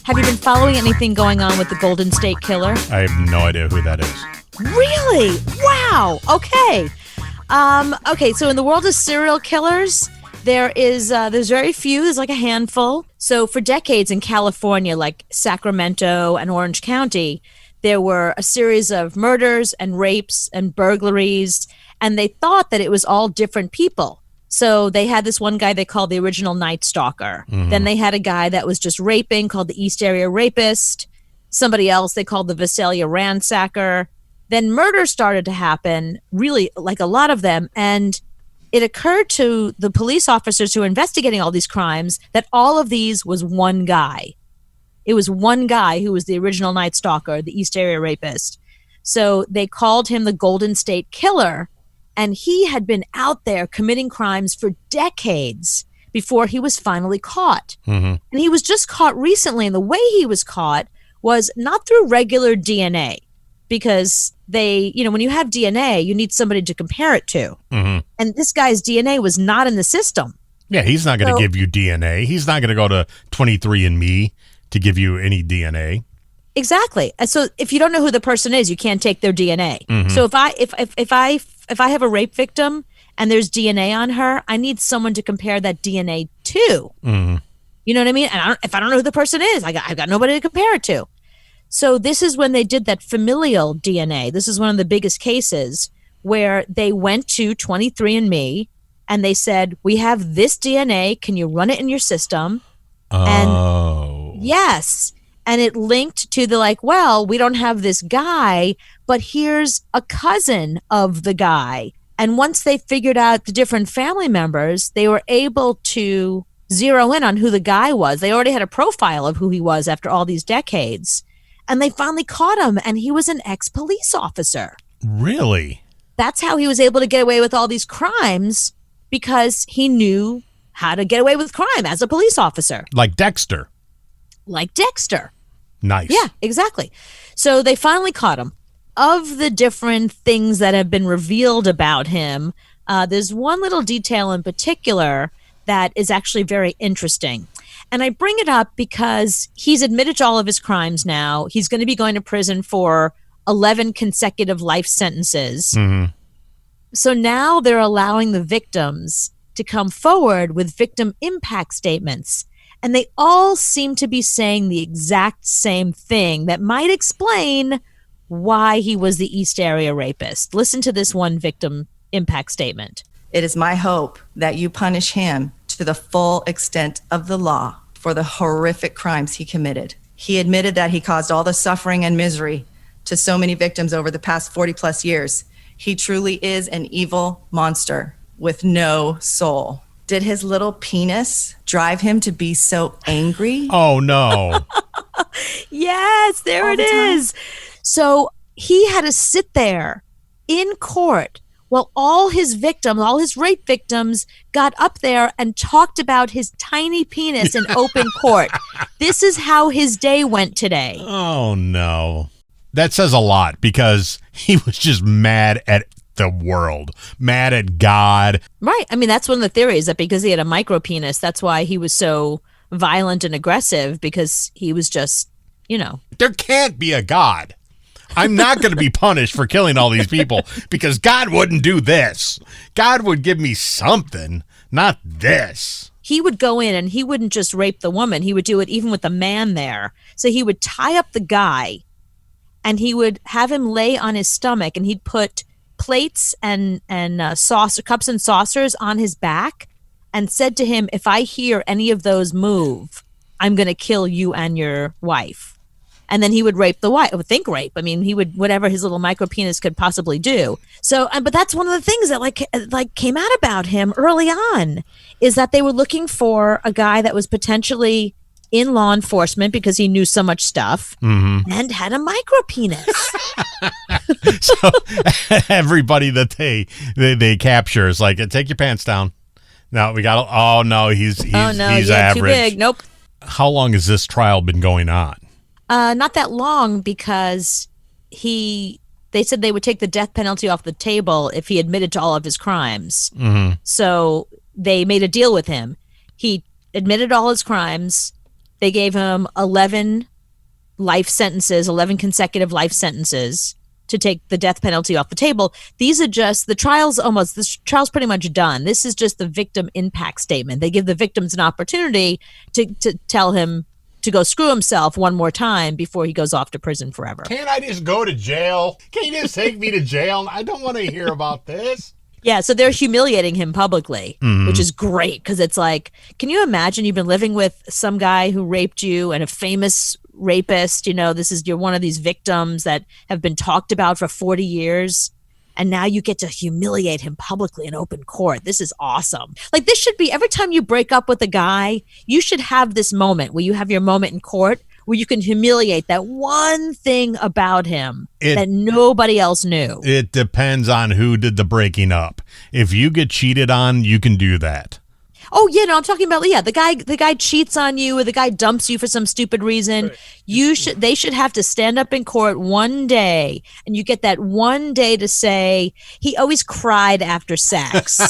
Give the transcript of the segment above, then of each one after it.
Have you been following anything going on with the Golden State Killer? I have no idea who that is. Really? Wow. Okay. Okay, so in the world of serial killers, there's very few. There's like a handful. So for decades in California, like Sacramento and Orange County, there were a series of murders and rapes and burglaries, and they thought that it was all different people. So they had this one guy they called the original Night Stalker. Mm-hmm. Then they had a guy that was just raping called the East Area Rapist. Somebody else they called the Visalia Ransacker. Then murder started to happen, really like a lot of them. And it occurred to the police officers who were investigating all these crimes that all of these was one guy. It was one guy who was the original Night Stalker, the East Area Rapist. So they called him the Golden State Killer. And he had been out there committing crimes for decades before he was finally caught. Mm-hmm. And he was just caught recently. And the way he was caught was not through regular DNA, because when you have DNA, you need somebody to compare it to. Mm-hmm. And this guy's DNA was not in the system. Yeah, he's not going to give you DNA. He's not going to go to 23andMe to give you any DNA. Exactly. And so if you don't know who the person is, you can't take their DNA. Mm-hmm. So if I have a rape victim and there's DNA on her, I need someone to compare that DNA to. Mm-hmm. You know what I mean? And if I don't know who the person is, I've got nobody to compare it to. So this is when they did that familial DNA. This is one of the biggest cases where they went to 23andMe and they said, we have this DNA. Can you run it in your system? Oh. And yes. And it linked to we don't have this guy, but here's a cousin of the guy. And once they figured out the different family members, they were able to zero in on who the guy was. They already had a profile of who he was after all these decades. And they finally caught him, and he was an ex-police officer. Really? That's how he was able to get away with all these crimes, because he knew how to get away with crime as a police officer. Like Dexter. Nice. Yeah, exactly. So they finally caught him. Of the different things that have been revealed about him, there's one little detail in particular that is actually very interesting. And I bring it up because he's admitted to all of his crimes now. He's going to be going to prison for 11 consecutive life sentences. Mm-hmm. So now they're allowing the victims to come forward with victim impact statements. And they all seem to be saying the exact same thing that might explain why he was the East Area Rapist. Listen to this one victim impact statement. It is my hope that you punish him to the full extent of the law for the horrific crimes he committed. He admitted that he caused all the suffering and misery to so many victims over the past 40 plus years. He truly is an evil monster with no soul. Did his little penis drive him to be so angry? Oh, no. Yes, there it is. So he had to sit there in court while all his victims, all his rape victims, got up there and talked about his tiny penis in open court. This is how his day went today. Oh, no. That says a lot, because he was just mad at the world, mad at God. Right. I mean, that's one of the theories, that because he had a micro penis, that's why he was so violent and aggressive, because he was just, There can't be a God. I'm not going to be punished for killing all these people, because God wouldn't do this. God would give me something, not this. He would go in and he wouldn't just rape the woman. He would do it even with the man there. So he would tie up the guy and he would have him lay on his stomach, and he'd put plates and cups and saucers on his back, and said to him, if I hear any of those move, I'm going to kill you and your wife. And then he would rape the wife. I would think rape. I mean, he would, whatever his little micro penis could possibly do. So, but that's one of the things that came out about him early on, is that they were looking for a guy that was potentially in law enforcement because he knew so much stuff, mm-hmm. and had a micro penis. So everybody that they capture is like, take your pants down. No, we got. Oh no, he's average. Too big. Nope. How long has this trial been going on? Not that long, because they said they would take the death penalty off the table if he admitted to all of his crimes. Mm-hmm. So they made a deal with him. He admitted all his crimes. They gave him 11 life sentences, 11 consecutive life sentences to take the death penalty off the table. These are just the trial's pretty much done. This is just the victim impact statement. They give the victims an opportunity to tell him to go screw himself one more time before he goes off to prison forever. Can't I just go to jail? Can't you just take me to jail? I don't want to hear about this. Yeah, so they're humiliating him publicly, which is great because it's like, can you imagine you've been living with some guy who raped you and a famous rapist, you're one of these victims that have been talked about for 40 years, and now you get to humiliate him publicly in open court. This is awesome. Like, this should be every time you break up with a guy, you should have this moment where you have your moment in court where you can humiliate that one thing about him that nobody else knew. It depends on who did the breaking up. If you get cheated on, you can do that. Oh, yeah, no, I'm talking about, the guy cheats on you or the guy dumps you for some stupid reason. Right. They should have to stand up in court one day, and you get that one day to say, he always cried after sex.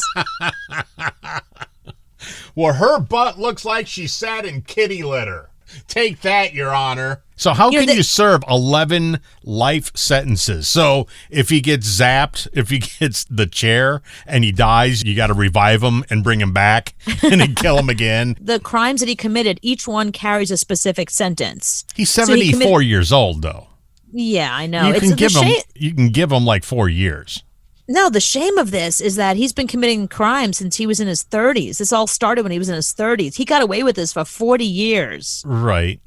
Well, her butt looks like she sat in kitty litter. Take that, Your Honor. So how can you serve 11 life sentences? So if he gets zapped, if he gets the chair and he dies, you got to revive him and bring him back and then kill him again. The crimes that he committed, each one carries a specific sentence. He's 74 years old, though. Yeah, I know. You can give him like 4 years. No, the shame of this is that he's been committing crimes since he was in his 30s. This all started when he was in his 30s. He got away with this for 40 years. Right.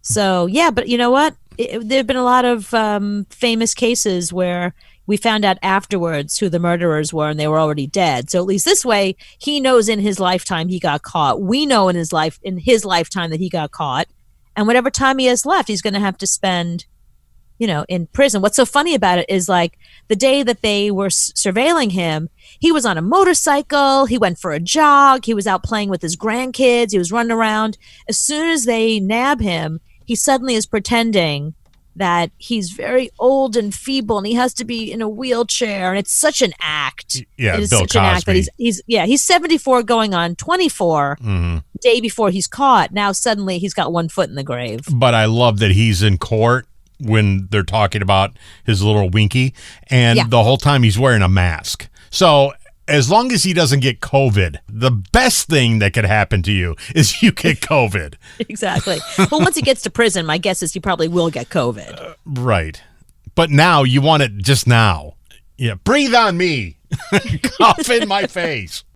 So, yeah, but you know what? There have been a lot of famous cases where we found out afterwards who the murderers were and they were already dead. So at least this way, he knows in his lifetime he got caught. We know in his lifetime that he got caught. And whatever time he has left, he's going to have to spend in prison. What's so funny about it is, like, the day that they were surveilling him, he was on a motorcycle, he went for a jog, he was out playing with his grandkids, he was running around. As soon as they nab him, he suddenly is pretending that he's very old and feeble and he has to be in a wheelchair, and it's such an act. Yeah, it is Bill such an act that he's 74 going on 24 day before he's caught. Now suddenly he's got one foot in the grave. But I love that he's in court when they're talking about his little winky, and the whole time he's wearing a mask. So as long as he doesn't get COVID, the best thing that could happen to you is you get COVID. Exactly. Well, once he gets to prison, my guess is he probably will get COVID. Right. But now you want it just now. Yeah. Breathe on me. Cough in my face.